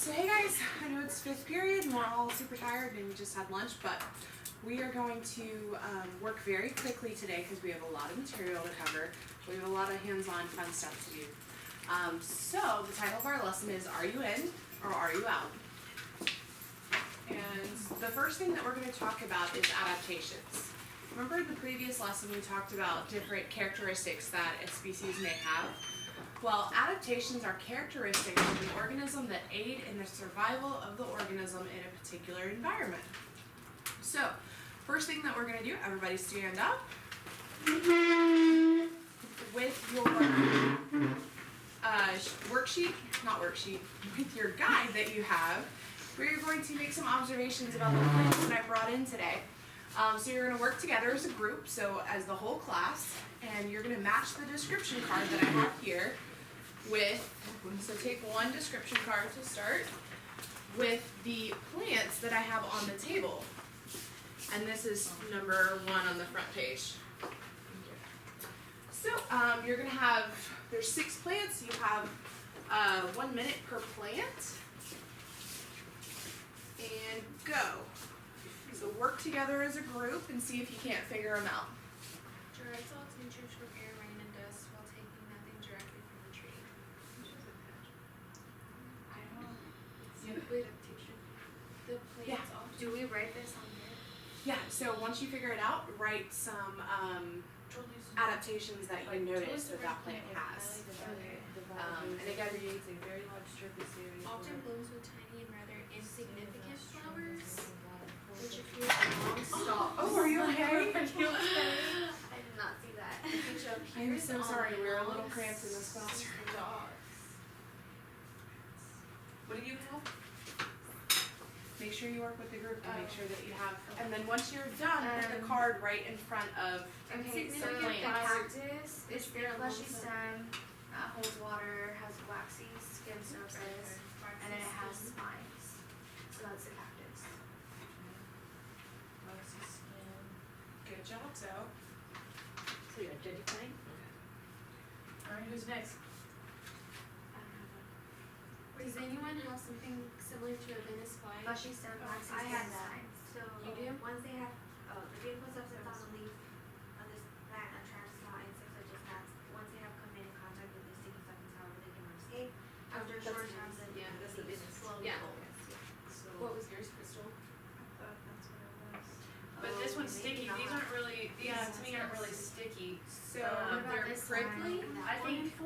So hey guys, I know it's fifth period and we're all super tired and we just had lunch, but we are going to work very quickly today because we have a lot of material to cover. We have a lot of hands-on fun stuff to do. So the title of our lesson is, Are You In or Are You Out? And the first thing that we're going to talk about is adaptations. Remember in the previous lesson we talked about different characteristics that a species may have? Well, adaptations are characteristics of an organism that aid in the survival of the organism in a particular environment. So, first thing that we're going to do, everybody stand up. With your with your guide that you have, we're going to make some observations about the plants that I brought in today. So you're going to work together as a group, so as the whole class, and you're going to match the description card that I have here with, so take one description card to start, with the plants that I have on the table. And this is number 1 on the front page. So you're going to have, there's 6 plants, you have 1 minute per plant, and go. So work together as a group and see if you can't figure them out. Dry salts nutrients from air, rain, and dust while taking nothing directly from the tree. I don't know. Wait, the plants all. Do we write this on here? Yeah, so once you figure it out, write some adaptations that you notice that that plant has. Okay. And again, creates a very large surface area. Often blooms with tiny and rather insignificant flowers, which appear long stalks. oh, are you okay? I did not see that. Which I'm appears so on sorry, we're a little long cramped in this classroom. stalks. What do you have? Make sure you work with the group to make sure that you have, and then once you're done, put the card right in front of Okay, so the the plant. cactus is their fleshy stem, holds water, has waxy skin surface, and then it has spines. So that's the cactus. Waxy skin. Good job, so. So you're identifying? Alright, who's next? Does anyone have something similar to a Venus fly? Fleshy stem, waxy I skin have that. spines. So You do? once they have the beautiful substance on the leaf of this plant attracts small insects such as gnats. Once they have come in contact with this sticky substance, however, they cannot escape. After a short time, the That's the business. slowly Yeah. folds. So. What was yours, Crystal? That's what it was. But this one's maybe sticky. These not. aren't really. These to me aren't really sticky. So What about they're this prickly. one? I think.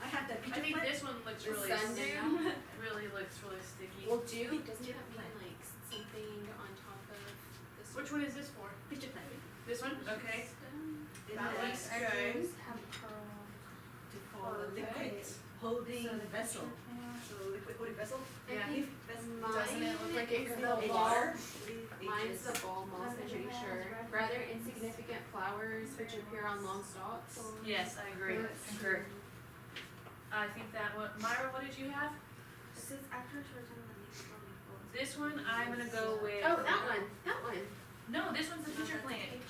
I have that I think this one looks The really. sundew? Really looks really sticky. Well, do. Doesn't that mean like something on top of this? Which one is this for? Picture plant. This one? Okay. That looks good. Edges have pearl. To call a liquid holding vessel. So liquid holding vessel. Yeah. Leaf vessel. Doesn't it look like it could the hold ball? water? Mine's the ball moss, I'm pretty sure. Rather insignificant flowers which appear on long stalks. Yes, I agree. Concur. I think that one. Myra, what did you have? It says after a short time, the leaf slowly folds. This one, I'm gonna go with. Oh, that one. That one. No, this one's a picture plant.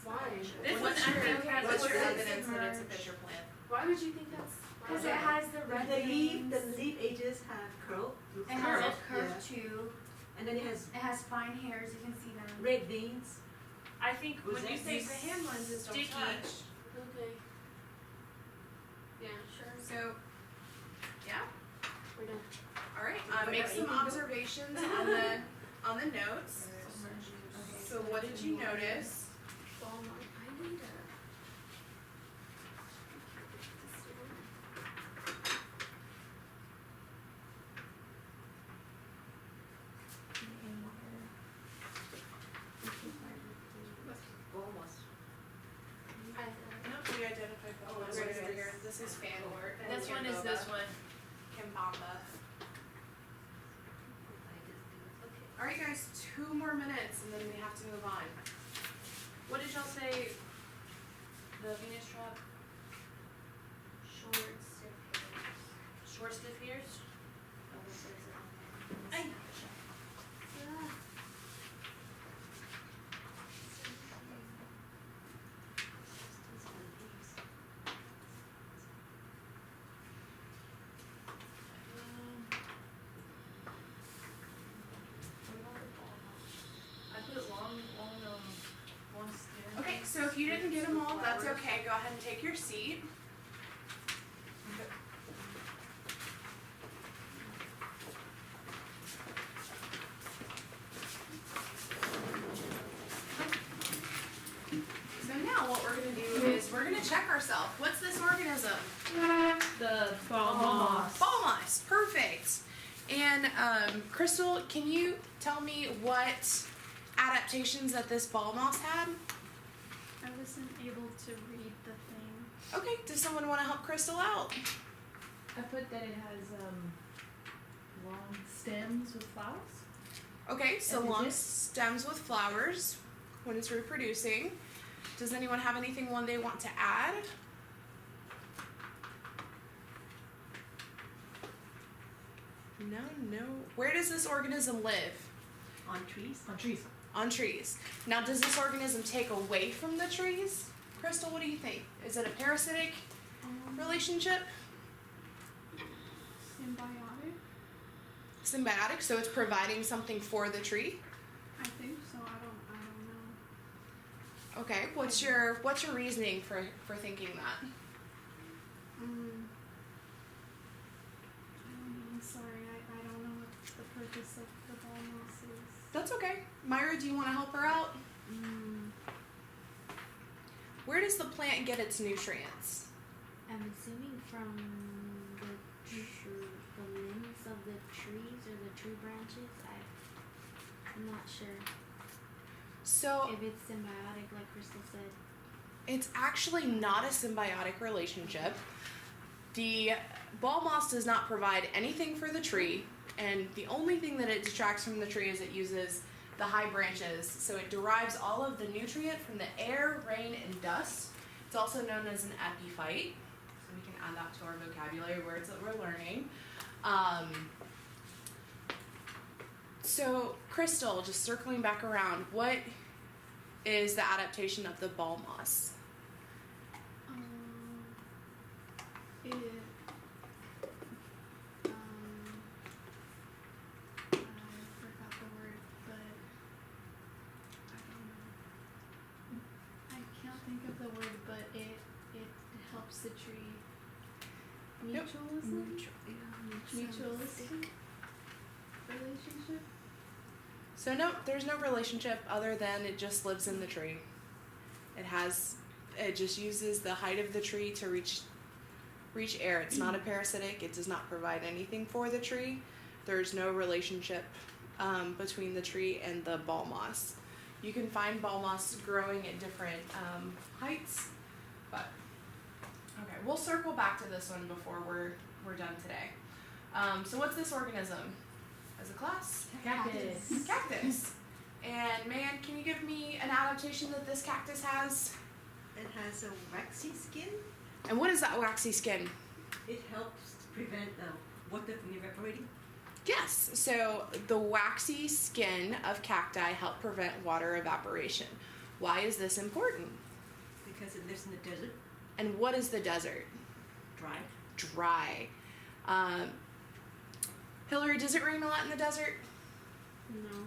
Why? This one, I think, has. What's your a- evidence that it's a picture plant? Why would you think that's? Because it has the leaf edges have curl. It has a Curl. curve too. And then it has It has fine hairs. You can see them. red veins. I think Was when you that say the hand ones is don't sticky, touch. Okay. Yeah, sure. So, yeah. We're done. All right. Make some observations on the notes. So what did you notice? Ball moss. I need a. Almost. Nope, we identified both. Oh, Right what is over this? here. This is fanwort. and this one is this Kimboba. one. Kimbamba. All right, guys. 2 more minutes, and then we have to move on. What did y'all say? The Venus trap? Short, stiff hairs. Short stiff ears? Oh, this is on there. Ay. ahead and take your seat. So now what we're going to do is we're going to check ourselves. What's this organism? The ball moss. Ball moss. Perfect. And Crystal, can you tell me what adaptations that this ball moss had? I wasn't able to read the thing. Okay, does someone want to help Crystal out? I put that it has long stems with flowers. Okay, so And is long it- stems with flowers when it's reproducing. Does anyone have anything one they want to add? No. Where does this organism live? On trees? On trees. On trees. Now, does this organism take away from the trees? Crystal, what do you think? Is it a parasitic relationship? Symbiotic? Symbiotic, so it's providing something for the tree? I think so. I don't know. Okay, what's your reasoning for thinking that? I don't know. I'm sorry. I don't know what the purpose of the ball moss is. That's okay. Myra, do you want to help her out? Where does the plant get its nutrients? I'm assuming from the limbs of the trees or the tree branches. I'm not sure So if it's symbiotic, like Crystal said. it's actually not a symbiotic relationship. The ball moss does not provide anything for the tree, and the only thing that it detracts from the tree is it uses the high branches. So it derives all of the nutrient from the air, rain, and dust. It's also known as an epiphyte. So we can add that to our vocabulary words that we're learning. So Crystal, just circling back around, what is the adaptation of the ball moss? It. I forgot the word, but I don't know. I can't think of the word, but it helps the tree. Yep. Mutualistic relationship. So no, there's no relationship other than it just lives in the tree. It just uses the height of the tree to reach air. It's not a parasitic. It does not provide anything for the tree. There's no relationship between the tree and the ball moss. You can find ball moss growing at different heights, but okay, we'll circle back to this one before we're done today. So what's this organism as a class? Cactus. Cactus. And man, can you give me an adaptation that this cactus has? It has a waxy skin. And what is that waxy skin? It helps to prevent water from evaporating. Yes, so the waxy skin of cacti help prevent water evaporation. Why is this important? Because it lives in the desert, And what is the desert? dry. Dry. Hillary, does it rain a lot in the desert? No.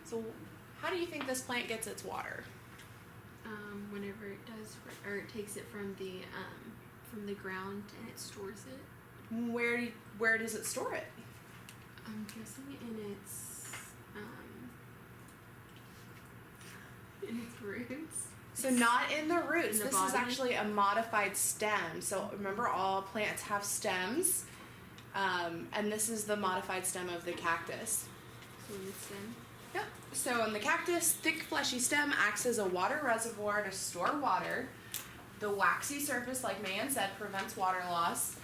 So how do you think this plant gets its water? Whenever it does, or it takes it from the ground and it stores it. Where does it store it? I'm guessing in its roots. So not in the roots. In the This is body? actually a modified stem. So remember, all plants have stems, and this is the modified stem of the cactus. So in the stem. Yep. So in the cactus, thick fleshy stem acts as a water reservoir to store water. The waxy surface, like Mayan said, prevents water loss.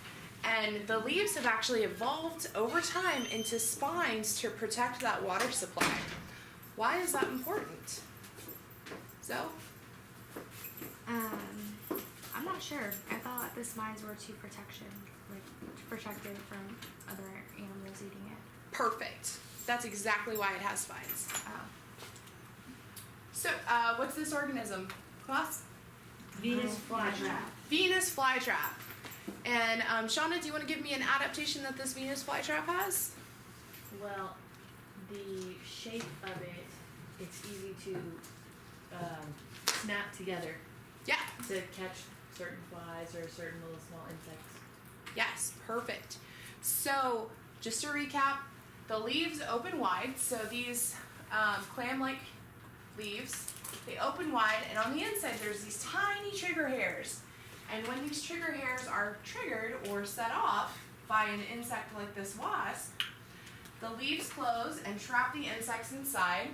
And the leaves have actually evolved over time into spines to protect that water supply. Why is that important? So? I'm not sure. I thought the spines were to protect it from other animals eating it. Perfect. That's exactly why it has spines. Oh. So, what's this organism? Class? Venus flytrap. Venus flytrap. And Shawna, do you want to give me an adaptation that this Venus flytrap has? Well, the shape of it, it's easy to snap together Yeah. to catch certain flies or certain little small insects. Yes, perfect. So, just to recap, the leaves open wide. So these clam-like leaves, they open wide, and on the inside there's these tiny trigger hairs. And when these trigger hairs are triggered or set off by an insect like this wasp, the leaves close and trap the insects inside.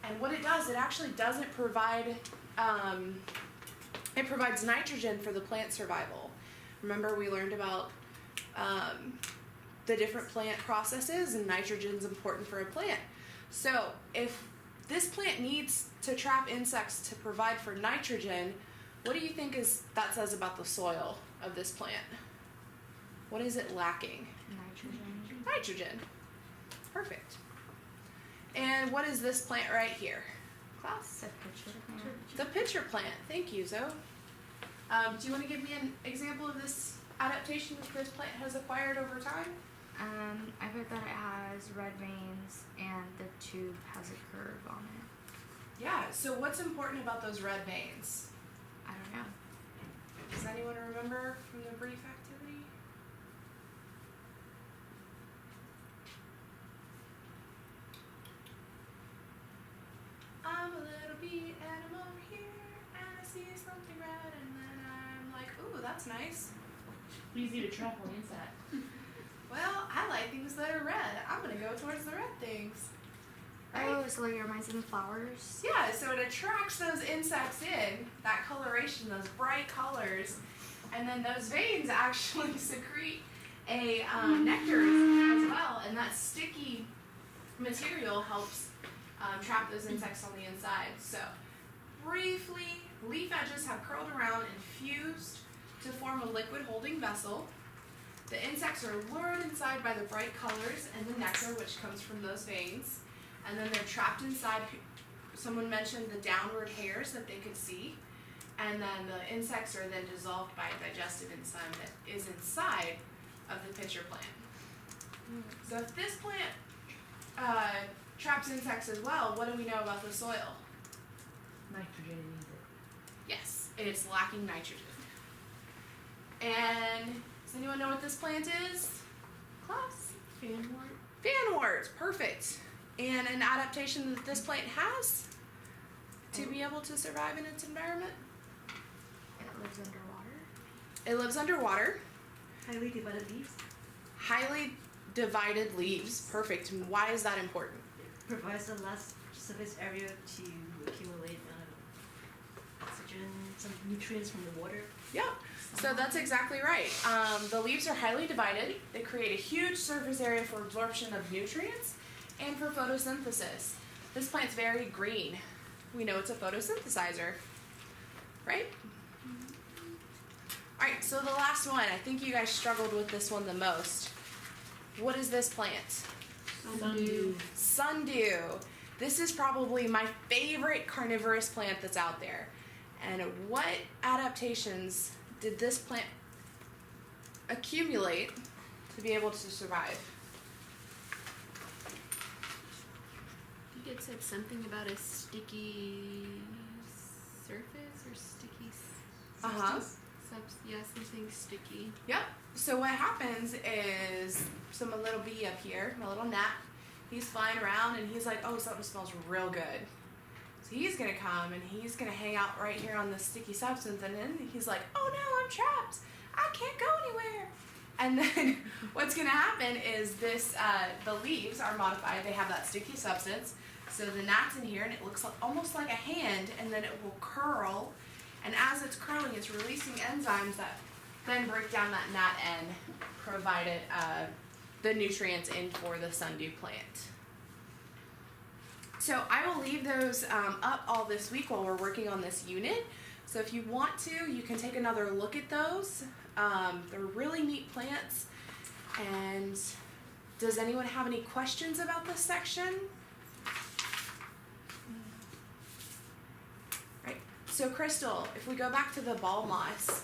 And what it does, it actually doesn't provide, it provides nitrogen for the plant survival. Remember we learned about the different plant processes, and nitrogen's important for a plant. So if this plant needs to trap insects to provide for nitrogen, what do you think that says about the soil of this plant? What is it lacking? Nitrogen. Nitrogen. Perfect. And what is this plant right here? Class? The pitcher plant. The pitcher plant. Thank you, Zoe. Do you want to give me an example of this adaptation that this plant has acquired over time? I've heard that it has red veins and the tube has a curve on it. Yeah, so what's important about those red veins? I don't know. Does anyone remember from the brief activity? I'm a little bee and I'm over here and I see something red and then I'm like, ooh, that's nice. Easy to trap on the inside. Well, I like things that are red. I'm gonna go towards the red things. Right? Oh, so it reminds them of flowers? Yeah, so it attracts those insects in, that coloration, those bright colors, and then those veins actually secrete a nectar as well, and that sticky material helps trap those insects on the inside. So, briefly, leaf edges have curled around and fused to form a liquid holding vessel. The insects are lured inside by the bright colors and the nectar which comes from those veins, and then they're trapped inside. Someone mentioned the downward hairs that they could see, and then the insects are then dissolved by a digestive enzyme that is inside of the pitcher plant. So if this plant traps insects as well, what do we know about the soil? Nitrogen needs it. Yes, it's lacking nitrogen. And does anyone know what this plant is? Class? Fanwort. Fanwort, perfect. And an adaptation that this plant has to be able to survive in its environment? It lives underwater. It lives underwater. Highly divided leaves Highly divided leaves, perfect. And why is that important? provides a less surface area to accumulate oxygen, some nutrients from the water. Yep. So that's exactly right. The leaves are highly divided. They create a huge surface area for absorption of nutrients and for photosynthesis. This plant's very green. We know it's a photosynthesizer, right? All right, so the last one. I think you guys struggled with this one the most. What is this plant? Sundew. Sundew. This is probably my favorite carnivorous plant that's out there. And what adaptations did this plant accumulate to be able to survive? I think it said something about a sticky surface or sticky Uh-huh. yeah, something sticky. Yep. So what happens is, so my little bee up here, my little gnat, he's flying around and he's like, oh, something smells real good. So he's gonna come and he's gonna hang out right here on this sticky substance, and then he's like, oh no, I'm trapped. I can't go anywhere. And then what's gonna happen is this, the leaves are modified. They have that sticky substance. So the gnat's in here and it looks like, almost like a hand, and then it will curl. And as it's curling, it's releasing enzymes that then break down that gnat and provide it the nutrients in for the sundew plant. So I will leave those up all this week while we're working on this unit. So if you want to, you can take another look at those. They're really neat plants. And does anyone have any questions about this section? Right. So Crystal, if we go back to the ball moss,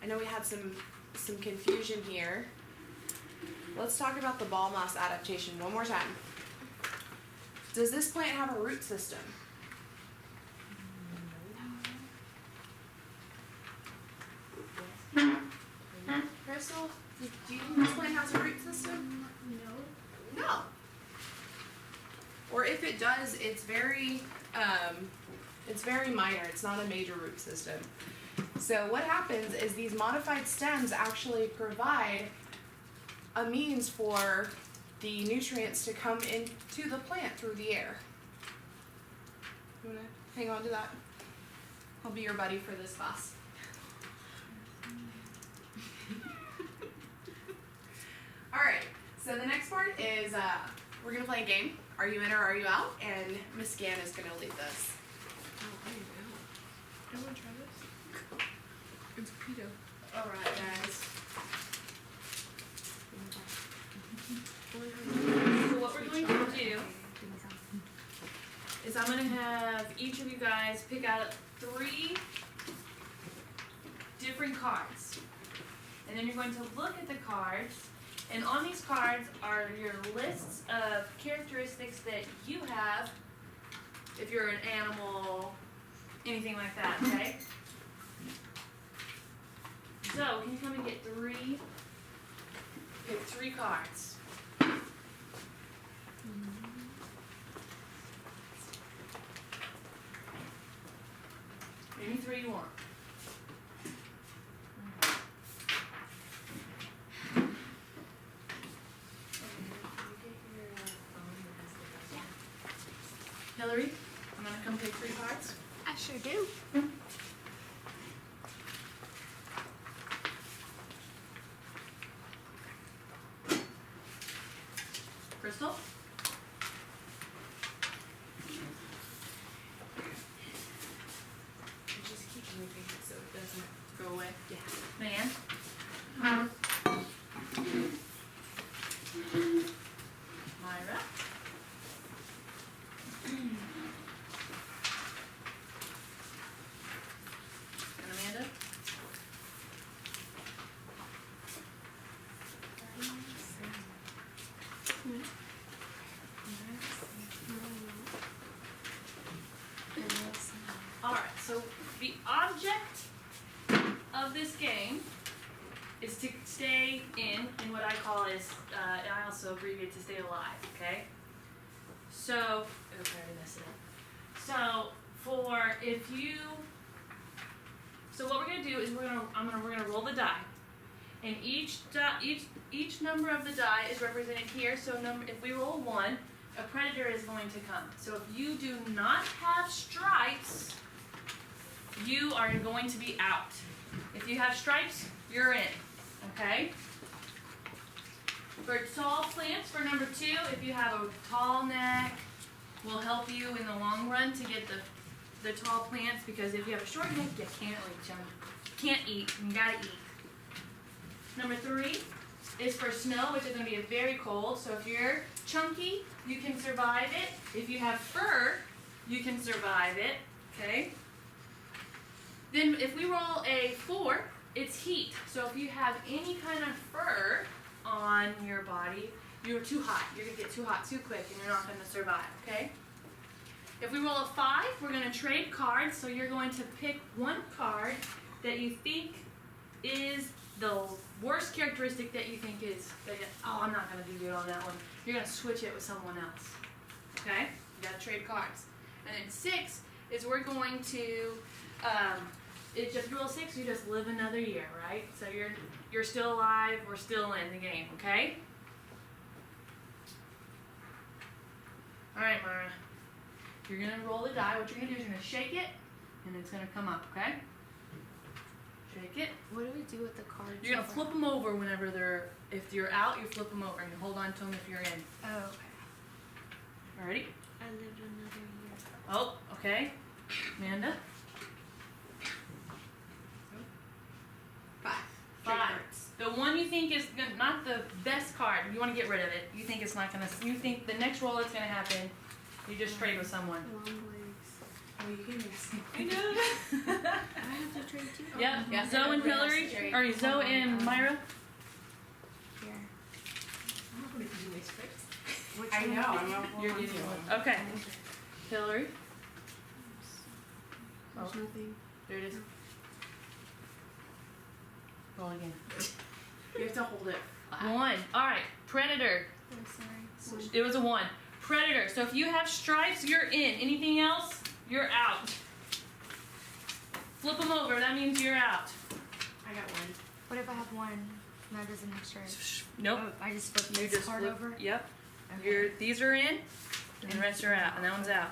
I know we had some confusion here. Let's talk about the ball moss adaptation one more time. Does this plant have a root system? Crystal, do you think this plant has a root system? No. No. Or if it does, it's very minor. It's not a major root system. So what happens is these modified stems actually provide a means for the nutrients to come into the plant through the air. You wanna hang on to that? I'll be your buddy for this class. Alright, so the next part is we're gonna play a game. Are you in or are you out? And Miss Gann is gonna lead this. Everyone try this? It's keto. Alright, guys. So what we're going to do is I'm gonna have each of you guys pick out 3 different cards. And then you're going to look at the cards, and on these cards are your lists of characteristics that you have if you're an animal, anything like that, okay? So, can you come and get 3? Pick 3 cards. Any 3 you want. Hillary, I'm gonna come pick 3 cards. I sure do. Crystal? And just keep moving it so it doesn't go away. Yeah. Man? Myra? And Amanda? Alright, so the object of this game is to stay in what I call is, and I also abbreviate to stay alive, okay? So, I already messed it up. So, so what we're gonna do is we're gonna roll the die, and each number of the die is represented here. So if we roll 1, a predator is going to come. So if you do not have stripes, you are going to be out. If you have stripes, you're in. Okay? For tall plants, for number 2, if you have a tall neck, will help you in the long run to get the tall plants, because if you have a short neck, you can't reach them. Can't eat. You gotta eat. Number 3 is for snow, which is going to be very cold. So if you're chunky, you can survive it. If you have fur, you can survive it. Okay? Then if we roll a 4, it's heat. So if you have any kind of fur on your body, you're too hot. You're going to get too hot too quick, and you're not going to survive. Okay? If we roll a 5, we're going to trade cards. So you're going to pick one card that you think is the worst characteristic that you think is, I'm not going to do good on that one. You're going to switch it with someone else. Okay? You got to trade cards. And then 6 is we're going to, if you roll 6, you just live another year, right? So you're still alive, we're still in the game, okay? Alright, Myra. You're going to roll the die. What you're going to do is you're going to shake it, and it's going to come up, okay? Shake it. What do we do with the cards? You're going to flip them over whenever if you're out, you flip them over, and you hold on to them if you're in. Oh, okay. Alrighty? I lived another year. Oh, okay. Amanda? 5. 5. The one you think is not the best card, you want to get rid of it. You think it's not going to, you think the next roll that's going to happen, you just trade with someone. Long legs. Oh, you can use You know I have to trade too? Yep. Yeah. Zoe and Hillary, or Zoe and Myra. Here. Which I one? know, I'm not You're getting one. Okay. Hillary. There's nothing. There it is. Roll again. to hold it flat. 1. Alright, predator. Oh, sorry. It was a 1. Predator. So if you have stripes, you're in. Anything else, you're out. Flip them over. That means you're out. I got one. What if I have one and that doesn't have stripes? Nope. Oh, I just flip You this just card flip. over? Yep. Okay. These are in, and the rest are out, and that one's out.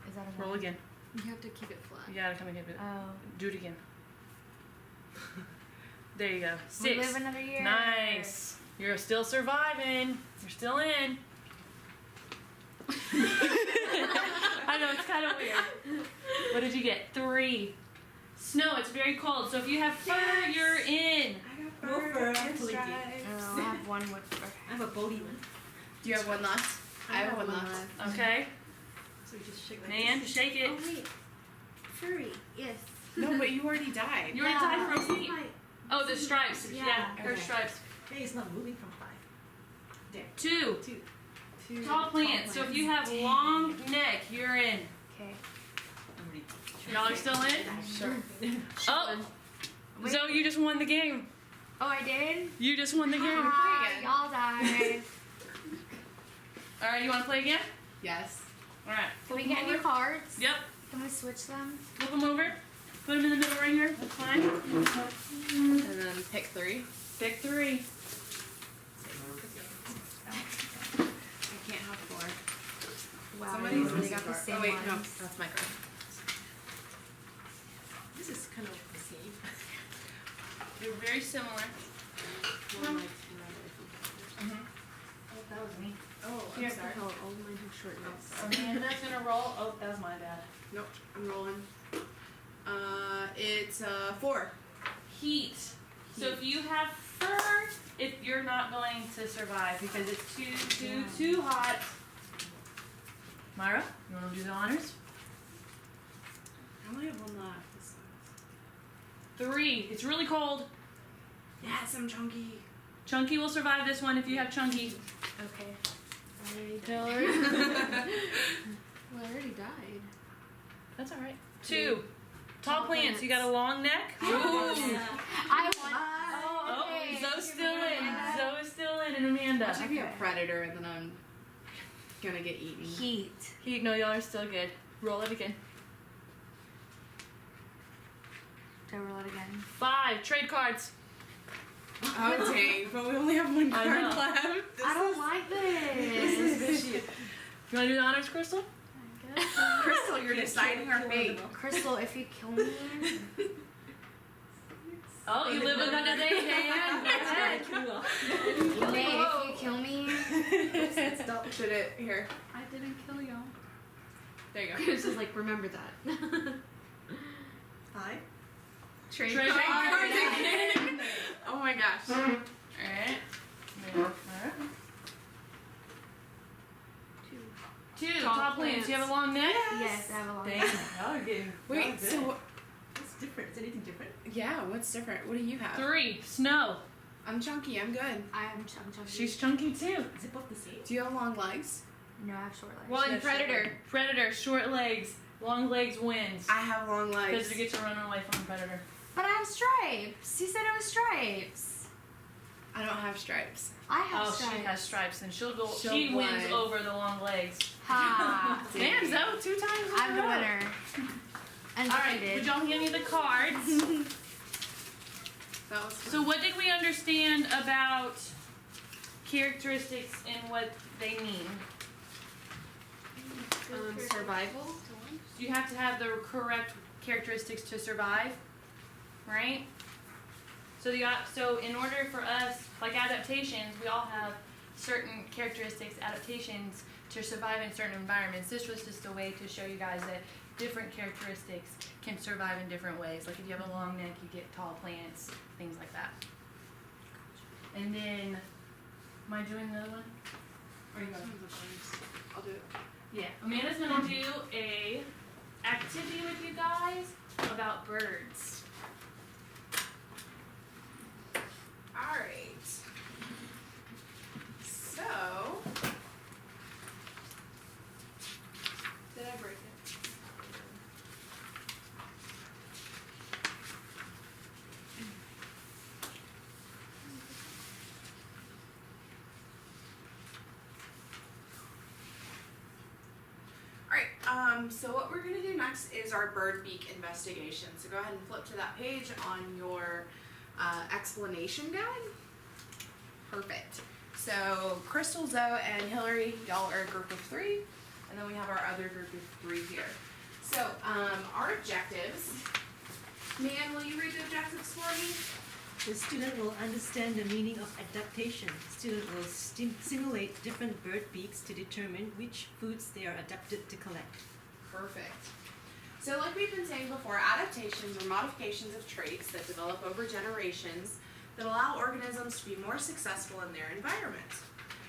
Is that a Roll one? again. You have to keep it flat. You gotta come again. Oh. Do it again. There you go. We 6. live another year. Nice. You're still surviving. You're still in. I know, it's kind of weird. What did you get? 3. Snow, it's very cold. So if you have fur, you're in. I got No fur fur, I'm and totally stripes. Oh, I have one with fur. I have a Bodhi one. Do you have one left? I have one left. Okay. So you just shake like Nan, this. shake it. Oh wait, furry. Yes. No, but you already died. You already tied for a feet. My- Oh, the stripes. Yeah, her Okay. stripes. Okay, it's not moving from 5. There. 2. 2. Tall plants. So if you have long neck, you're in. Okay. I'm ready. Y'all are still in? Sure. Oh, Wait. Zoe, you just won the game. Oh, I did? You just won the game. Hi, again. y'all died. All right, you want to play again? Yes. All right. Can we get new cards? Yep. Can we switch them? Flip them over. Put them in the middle right here. That's fine. And then pick 3. Pick 3. I can't have 4. Wow, Somebody's they missing got the card. same Oh wait, no, ones. that's my card. This is kind of the same. They're very similar. Mm-hmm. Oh, that was me. Oh, Here. I'm sorry. Oh, all mine have short necks. Amanda's gonna roll. Oh, that was my bad. Nope, I'm rolling. It's 4. Heat. So if you have fur, you're not going to survive because it's too hot. Myra, you want to do the honors? I only have one left. 3. It's really cold. Yes, I'm chunky. Chunky will survive this one if you have chunky. Okay. Hillary. Well, I already died. That's all right. 2. Tall plants. You got a long neck. Ooh. I won. Oh, okay. Zoe's still in. Zoe's still in, and Amanda. I'll give you a predator and then I'm gonna get eaten. Heat. Heat. No, y'all are still good. Roll it again. Do I roll it again? 5. Trade cards. Oh dang, but we only have one I card know. left. I don't like this. You want to do the honors, Crystal? I guess. Crystal, you're deciding our fate. Crystal, if you kill me, Oh, you live with another day, Dan. Go ahead. May, if you kill me, Stop. Should it here? I didn't kill y'all. There you go. It's just like, remember that. 5. Trade Trade cards cards. again. Oh my gosh. Alright. 2. Tall plants. You have a long neck? yes, I have a long Dang. neck. Y'all are getting. Wait, so What's different? Is anything different? yeah, what's different? What do you have? 3. Snow. I'm chunky. I'm good. I'm chunky. She's chunky too. Is it both the same? Do you have long legs? No, I have short legs. Well, She has predator. short legs. Predator. Short legs. Long legs wins. I have long legs. Because you get to run away from the predator. But I have stripes. He said it was stripes. I don't have stripes. I have Oh, stripes. she has stripes, and she'll go. She'll she wins win. over the long legs. Ha. Damn, Zoe, 2 times. in a I'm the row. winner. And All right, would y'all hand me the cards? That was So what did we understand about characteristics and what they mean? Survival. You have to have the correct characteristics to survive, right? So in order for us, like adaptations, we all have certain characteristics, adaptations to survive in certain environments. This was just a way to show you guys that different characteristics can survive in different ways. Like if you have a long neck, you get tall plants, things like that. And then, am I doing the other one? Or you going? I'll do it. Yeah, Amanda's gonna do a activity with you guys about birds. Alright. So. Did I break it? So what we're gonna do next is our bird beak investigation. So go ahead and flip to that page on your explanation guide. Perfect. So Crystal, Zoe, and Hillary, y'all are a group of 3, and then we have our other group of 3 here. So our objectives. Man, will you read the objectives for me? The student will understand the meaning of adaptation. Student will simulate different bird beaks to determine which foods they are adapted to collect. Perfect. So like we've been saying before, adaptations are modifications of traits that develop over generations that allow organisms to be more successful in their environment.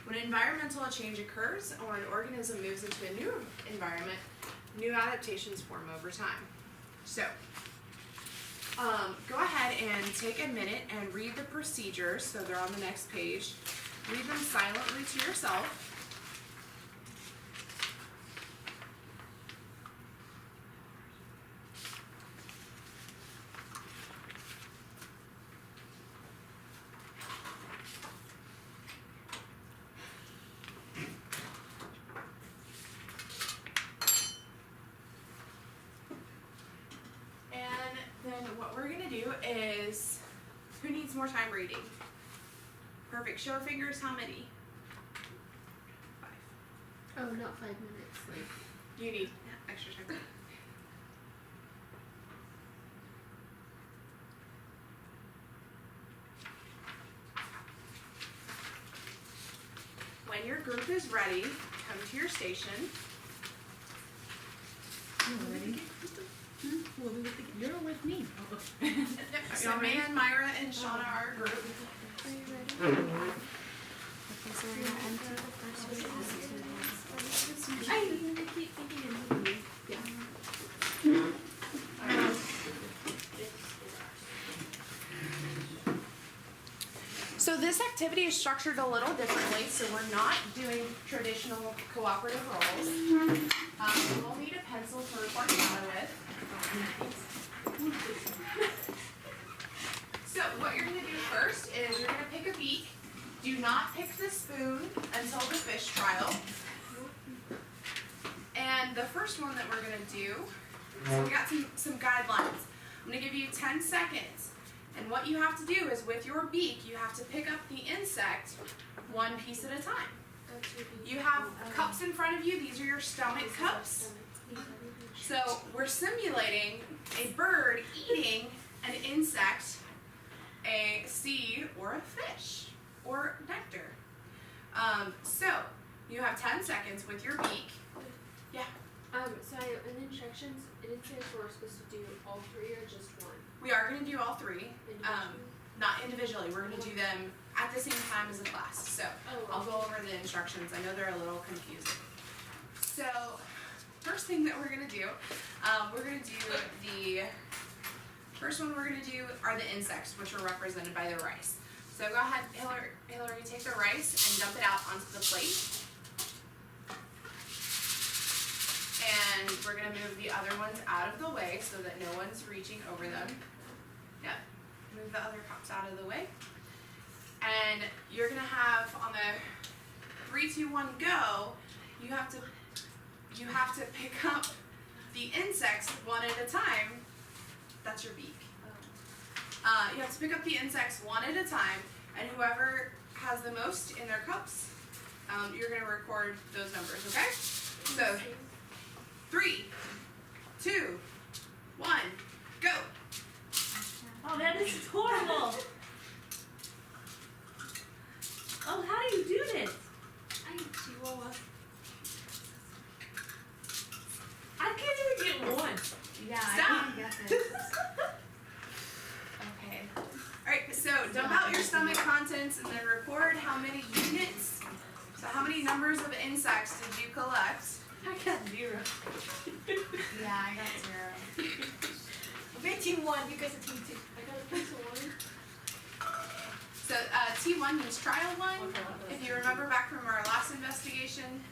When environmental change occurs or an organism moves into a new environment, new adaptations form over time. So, go ahead and take a minute and read the procedures, so they're on the next page. Read them silently to yourself. And then what we're gonna do is, who needs more time reading? Perfect, show of fingers, how many? 5. Oh, not 5 minutes. Like, You need extra time. When your group is ready, come to your station. You're with me. So Man, Myra, and Shawna are a group. are you ready? Okay, so we're gonna enter the first one. I keep thinking of movie. So this activity is structured a little differently, so we're not doing traditional cooperative roles. We'll need a pencil to report data with. So what you're gonna do first is you're gonna pick a beak. Do not pick the spoon until the fish trial. And the first one that we're gonna do, so we got some guidelines. I'm gonna give you 10 seconds. And what you have to do is with your beak, you have to pick up the insect one piece at a time. You have cups in front of you. These are your stomach cups. So we're simulating a bird eating an insect, a seed, or a fish, or nectar. So you have 10 seconds with your beak. Yeah. So in the instructions, it didn't say if we're supposed to do all 3 or just one. We are going to do all 3. Individually? Not individually. We're going to do them at the same time as a class. So I'll go over the instructions. I know they're a little confusing. So first thing that we're going to do, we're going to do the first one we're going to do are the insects, which are represented by the rice. So go ahead, Hillary, take the rice and dump it out onto the plate. And we're going to move the other ones out of the way so that no one's reaching over them. Yep. Move the other cups out of the way. And you're going to have on the 3, 2, 1, go, you have to pick up the insects one at a time. That's your beak. You have to pick up the insects one at a time, and whoever has the most in their cups, you're going to record those numbers, okay? So 3, 2, 1, go. Oh, that is horrible. Oh, how do you do this? I can't even get one. Yeah, Stop. I can't get this. Okay. Alright, so dump out your stomach contents and then record how many units, so how many numbers of insects did you collect? I got 0. Yeah, I got 0. I bet you 1 because it's me too. I got a pencil 1. So T1 means trial 1. If you remember back from our last investigation.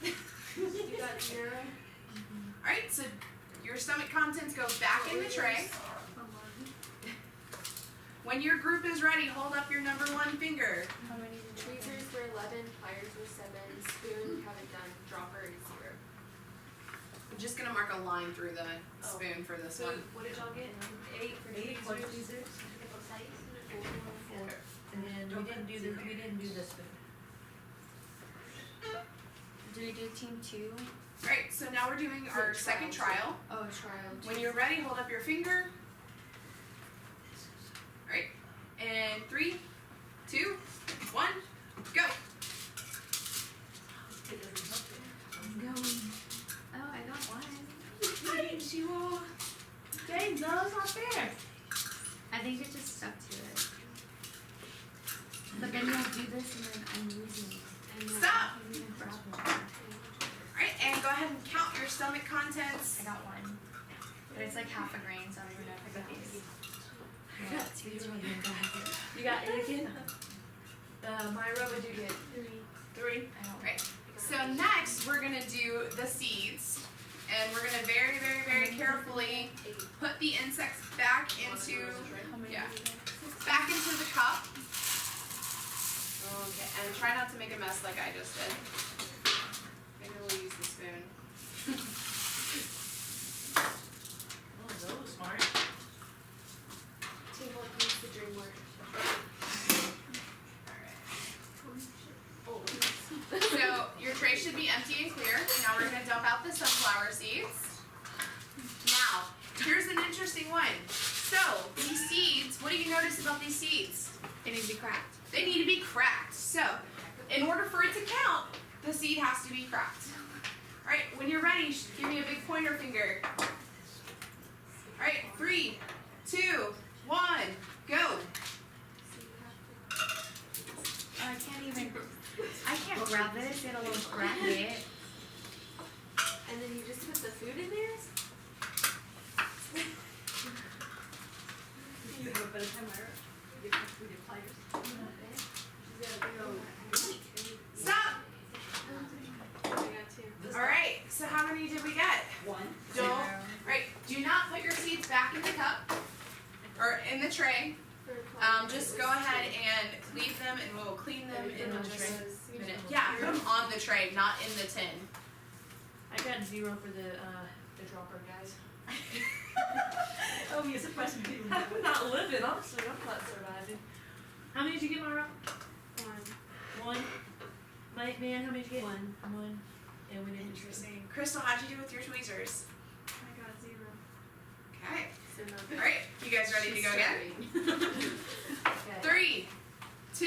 You got 0. Alright, so your stomach contents go back in the tray. When your group is ready, hold up your number 1 finger. How many tweezers were 11, pliers were 7, spoon, haven't done, dropper is 0. I'm just gonna mark a line through the spoon for this So one. what did y'all get? 8 for tweezers? And then we didn't do this spoon. Do we do team 2? Alright, so now we're doing our second trial. Oh, trial. When you're ready, hold up your finger. Alright, and 3, 2, 1, go! I'm going. Oh, I got one. She will. Dang, no, that's not fair. I think it just stuck to it. But then you'll do this and then I'm losing. Stop! I can't even grab one. Alright, and go ahead and count your stomach contents. I got one. But it's like half a grain, so I don't even know if I got these. I got 2. You got 8 again? Myra, what'd you get? 3. 3. I don't Right. So next we're gonna do the seeds. And we're gonna very, very, very carefully put the insects back into back into the cup. Okay, and try not to make a mess like I just did. Maybe we'll use the spoon. Oh, that was smart. Teamwork makes the dream work. So your tray should be empty and clear. Now we're gonna dump out the sunflower seeds. Now, here's an interesting one. So, these seeds, what do you notice about these seeds? It needs to be cracked. They need to be cracked. So, in order for it to count, the seed has to be cracked. Alright, when you're ready, give me a big pointer finger. Alright, 3, 2, 1, go. I can't even. I can't grab this. It'll grab it. And then you just put the food in there? You have a better time, Myra. You get with your pliers. Stop! I got 2. Alright, so how many did we get? 1. Don't. Alright, do not put your seeds back in the cup or in the tray. Just go ahead and leave them and we'll clean them in just a minute. Yeah, put them on the tray, not in the tin. I got 0 for the dropper, guys. Oh, you're surprised me. I'm not living, honestly. I'm not surviving. How many did you get, Myra? 1. Man, how many did you get? 1. 1. And we didn't. Interesting. Crystal, how'd you do with your tweezers? I got 0. Okay. So no. Alright, you guys ready to go again? 3, 2,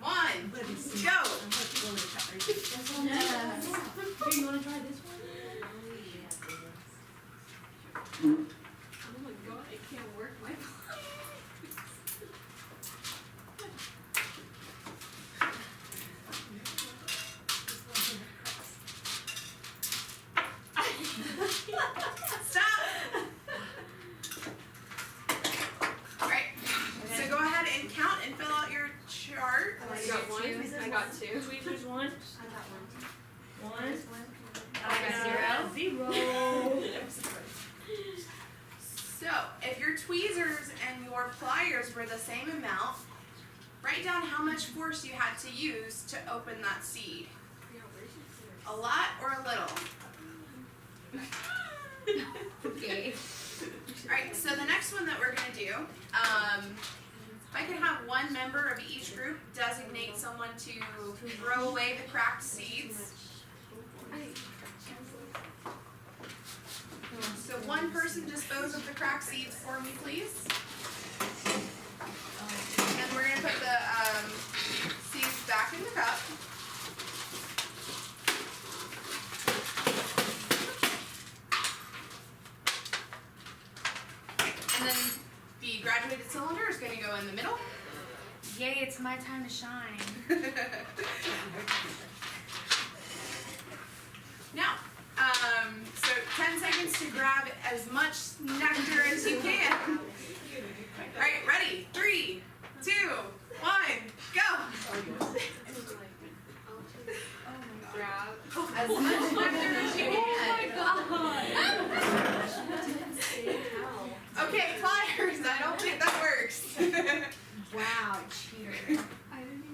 1, Let me see. go! I'm going to go with that. Here, you wanna try this one? Oh my god, I can't work my Stop! Alright, so go ahead and count and fill out your chart. I got 1. I got 2. Tweezers 1. I got 1. 1. I got 0. 0. So, if your tweezers and your pliers were the same amount, write down how much force you had to use to open that seed. A lot or a little? Okay. Alright, so the next one that we're gonna do, if I can have one member of each group designate someone to throw away the cracked seeds. So one person dispose of the cracked seeds for me, please. And we're gonna put the seeds back in the cup. And then the graduated cylinder is gonna go in the middle. Yay, it's my time to shine. Now, so 10 seconds to grab as much nectar as you can. Alright, ready? 3, 2, 1, go! Grab. As much nectar as you can. Okay, pliers, I don't think that works. Wow, cheater.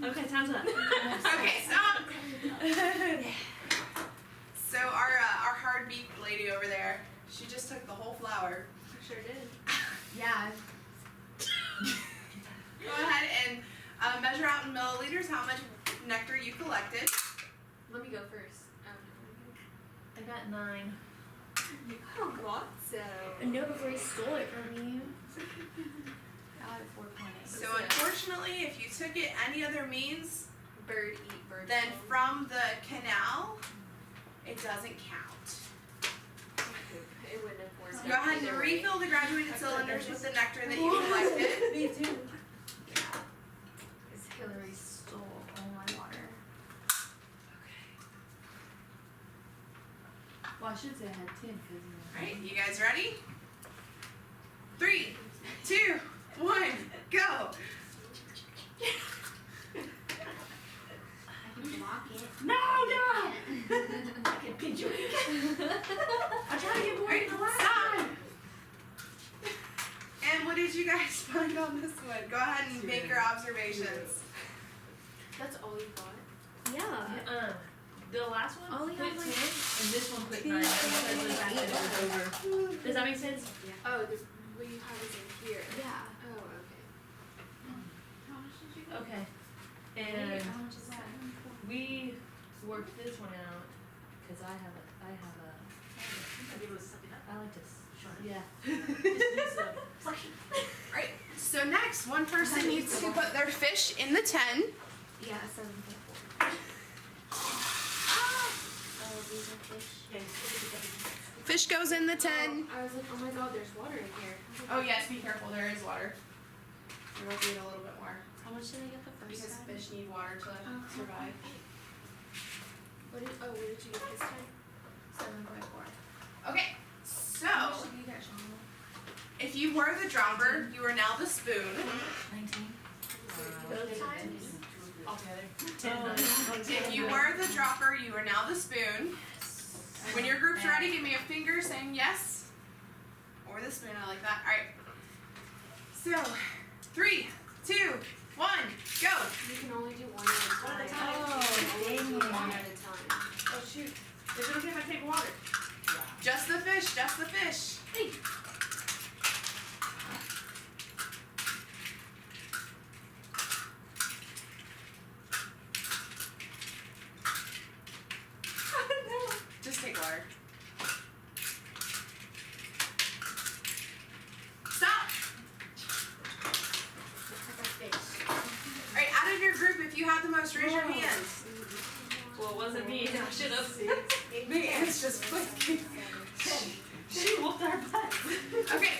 Okay, time's up. Okay, stop. So our hard beak lady over there, she just took the whole flower. I sure did. Yeah. Go ahead and measure out in milliliters how much nectar you collected. Let me go first. I got 9. You got a lot, so. No, before he stole it from me. Out of 4.8. So unfortunately, if you took it any other means Bird eat bird. than food. from the canal, it doesn't count. It wouldn't have worked. So go ahead and either way. refill the graduated cylinders with the nectar that you collected. Me too. Yeah. Because Hillary stole all my water. Well, I should say I had 10 because Alright, you guys ready? 3, 2, 1, go! I can block it. No! I can pinch your wing. I'm trying to get more than the last time. And what did you guys find on this one? Go ahead and make your observations. That's all you got? Yeah. The last one Oh, put yeah, 10, like- and this one put 9 because of the fact that it was over. Does that make sense? Oh, what you have is in here. Yeah. Oh, okay. How much did you get? Okay. And How much is that? we worked this one out because I have a. I think it was something else. I like to. Shawna. Yeah. It's flexion. Alright, so next, one person needs to put their fish in the 10. Yeah, 7.4. Oh, these are fish. Yeah, it's Fish goes in the 10. I was like, oh my god, there's water in here. Oh yes, be careful, there is water. We're gonna need a little bit more. How much did I get the first Because time? fish need water to survive. What did you get this time? 7.4. Okay, How so much did you get, Shawna? if you were the dropper, you are now the spoon. 19. Both times? Altogether. If you were the dropper, you are now the spoon. When your group's ready, give me a finger saying yes. Or the spoon, I like that. Alright. So, 3, 2, 1, go! You can only do one at a time. Oh, You can only do dang it. one at a time. Oh shoot. Is it okay if I take water? Just the fish, just the fish. Hey. Just take water. Stop! Alright, out of your group, if you have the most, raise your hand. Well, it wasn't me. I should have. Me, it's just quick. She whooped our butts. Okay,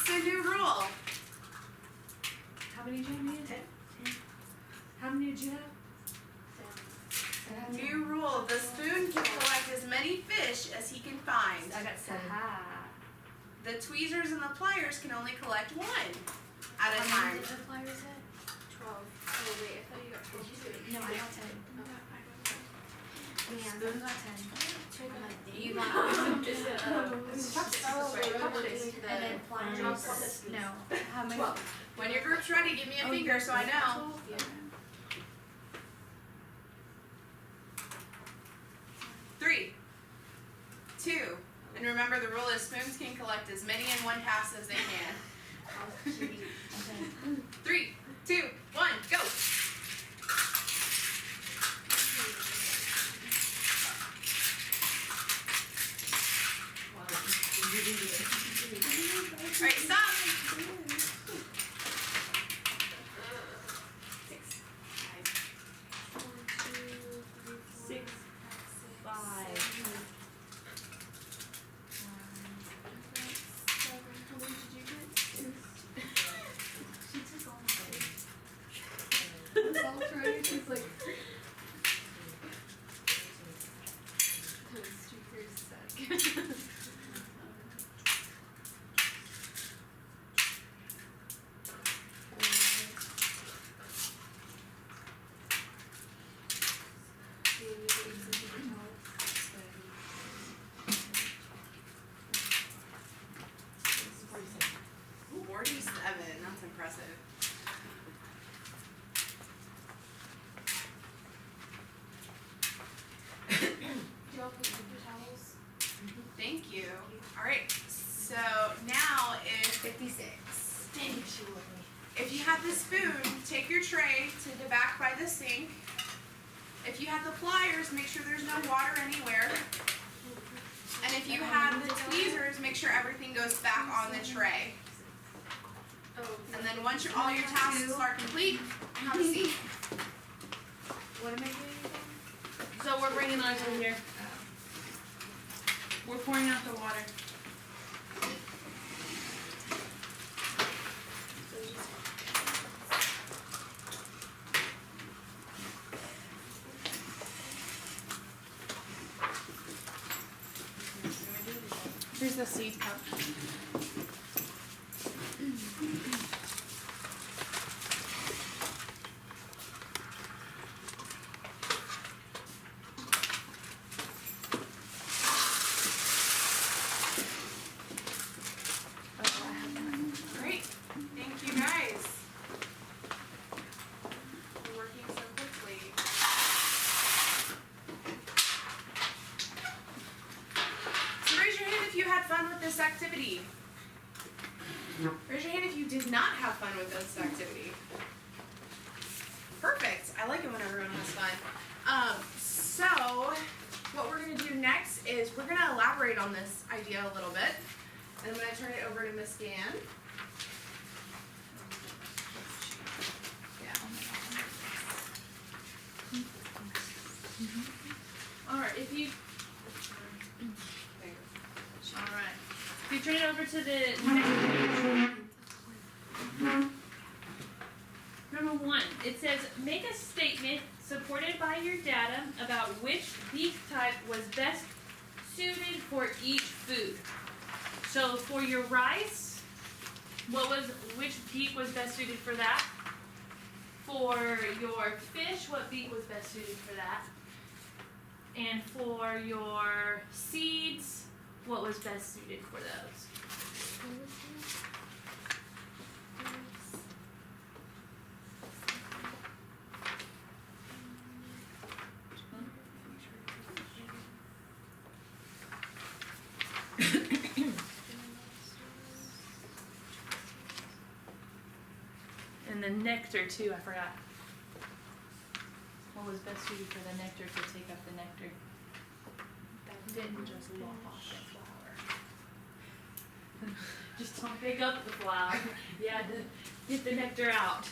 so new rule. How many did you have? 10. How many did you have? New rule. The spoon can collect as many fish as he can find. I got 7. The tweezers and the pliers can only collect one at a How time. many did the pliers hit? 12. Oh, wait, I thought you got 12. No, I got 10. Yeah, Spoon? I got 10. You got Oh, wait, how much is and then pliers. No. How many? 12. When your group's ready, give me a finger so I know. Yeah. 3, 2, and remember the rule is spoons can collect as many in one pass as they can. 3, 2, 1, go! Alright, stop! 6, 5. How many did you get? She took all my It's all trying. She's like. Those stickers suck. Ooh, 47, that's impressive. Do y'all put paper towels If you had the spoon, take your tray to the back by the sink. If you had the pliers, make sure there's no water anywhere. And if you have the tweezers, make sure everything goes back on the tray. And then once all your tasks are complete, have a seat. What am I doing? So we're bringing ours over here. We're pouring out the water. Here's the seed cup. Great. Thank you guys. You're working so quickly. So raise your hand if you had fun with this activity. Raise your hand if you did not have fun with this activity. Perfect. I like it when everyone has fun. So what we're going to do next is we're going to elaborate on this idea a little bit. And I'm going to turn it over to Miss Dan. Alright, if you Alright. If you turn it over to the next page. Number 1, it says make a statement supported by your data about which beak type was best suited for each food. So for your rice, which beak was best suited for that? For your fish, what beak was best suited for that? And for your seeds, what was best suited for those? And the nectar too, I forgot. What was best suited for the nectar to take up the nectar? That didn't just lop off the flower. Just don't pick up the flower. You had to get the nectar out.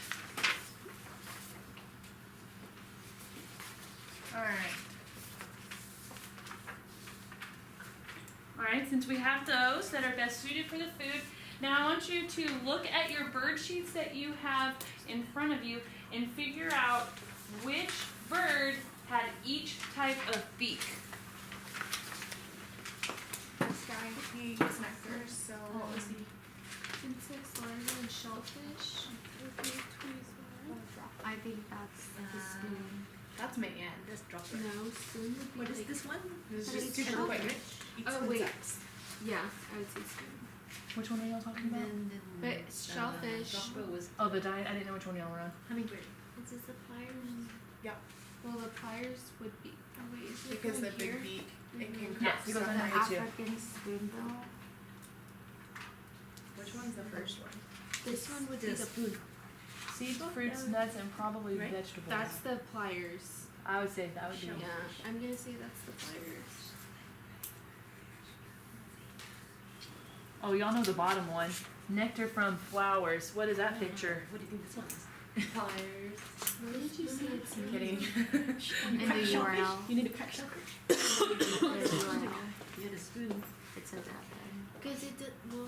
Alright. Alright, since we have those that are best suited for the food, now I want you to look at your bird sheets that you have in front of you and figure out which bird had each type of beak. This guy, he eats nectar, so What was he? Insects larger than shellfish. Okay, tweezers. I think that's the spoon. that's man. Let's drop it. No, spoon would be What is like, this one? It's But just it's super shellfish. quick. Eats Oh, wait. insects. yeah, I would say spoon. Which one are y'all talking about? But shellfish. Dropper was Oh, the diet. I didn't know which one y'all were on. hummingbird. Is this the pliers? Well, the pliers would be. Oh wait, is it Because the going here? big beak, it can Yes, crack it goes stuff. under The here too. African spoonbill. Which one's the first one? This one would be The the. spoon. Seeds, fruits, nuts, and probably Right? vegetables. That's the pliers. I would say that would be. Yeah, I'm gonna say that's the pliers. Oh, y'all know the bottom one. Nectar from flowers. What is that picture? What do you think this one is? Pliers. Where did you say it's I'm kidding. In the URL. You need a crack shellfish. The URL. Yeah, the spoon. It says that there. Because it did. Well,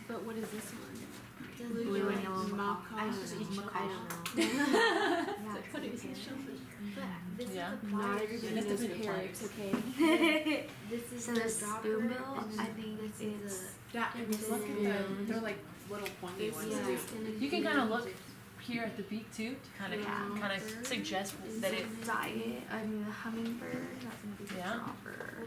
but what is this one? Blue and yellow macaw. I don't Macaw. know. It's Yeah, like, what is this shellfish? but this Yeah. is the Not pliers. everybody That's knows definitely parrots, pliers. okay? This is So the the dropper, spoonbill, and I then think this is it's Yeah, This look is at them. They're like little pointy this ones is too. gonna You can be kind of look here at the beak too, to kind of Yeah. suggest is that it. the diet. I mean the hummingbird. That's gonna be the Yeah. dropper.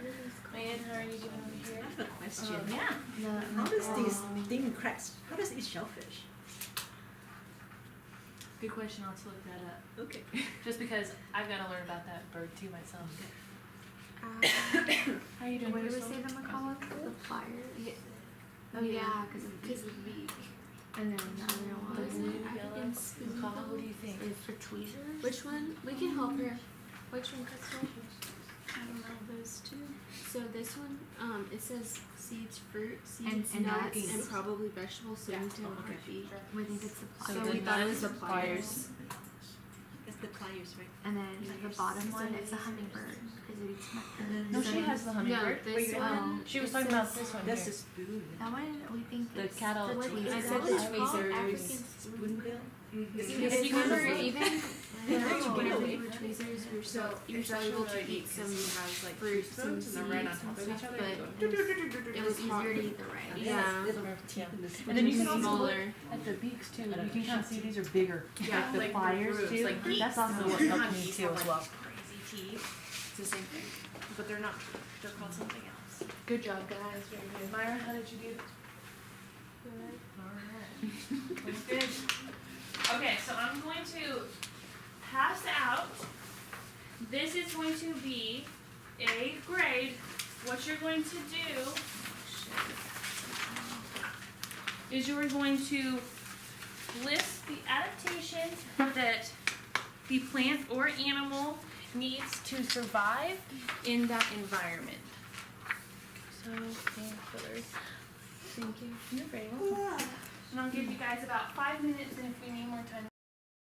Man, how are you doing over here? I have a question. Yeah. How does this thing cracks? How does it eat shellfish? Good question. I'll have to look that up. Okay. Just because I've got to learn about that bird too myself. How are you doing, What did we Crystal? say the macaw was? The pliers? Yeah. Oh yeah, because of the beak. And then the other The one blue, African yellow, spoon call, bill. what do you think? is for tweezers. Which one? We can help her. Which one, Crystal? I don't know those two. So this one, it says seeds, fruit, seeds, And nuts, nuts. and probably vegetables. So Yeah. we need to know what Okay. that be. We think it's the So pliers. So we the thought it was nuts, the pliers. That's the pliers, right? And then the bottom one is the hummingbird because it eats nectar. No, she has the hummingbird. No, this Wait, one. She was it talking about says- this one That's here. a spoon. That one we think The it's cattle the tweezers. tweezers. I said the tweezers. Spoonbill? If Yes, you you can remember, also- even No. whenever we were tweezers, we were so you're It's able really to eat some has like fruit, two some spoons seeds, and they're right on and top of stuff, each other. but It was easier to eat the rice. Yeah. Little teeth in the spoon. And then you can also look smaller. at the beaks too. You can kind of see these are bigger. Yeah, the like pliers grooves, too. like geese. That's also what Not helped me geese, too not as like well. Crazy teeth. It's the same thing, but they're not. They're called something else. Good job, guys. Very good. Myra, how did you do? Good. Alright. Looks good. Okay, so I'm going to pass out. This is going to be a grade. What you're going to do is you're going to list the adaptations that the plant or animal needs to survive in that environment. So, painkillers. Thank you. You're very welcome. And I'll give you guys about 5 minutes, and if we need more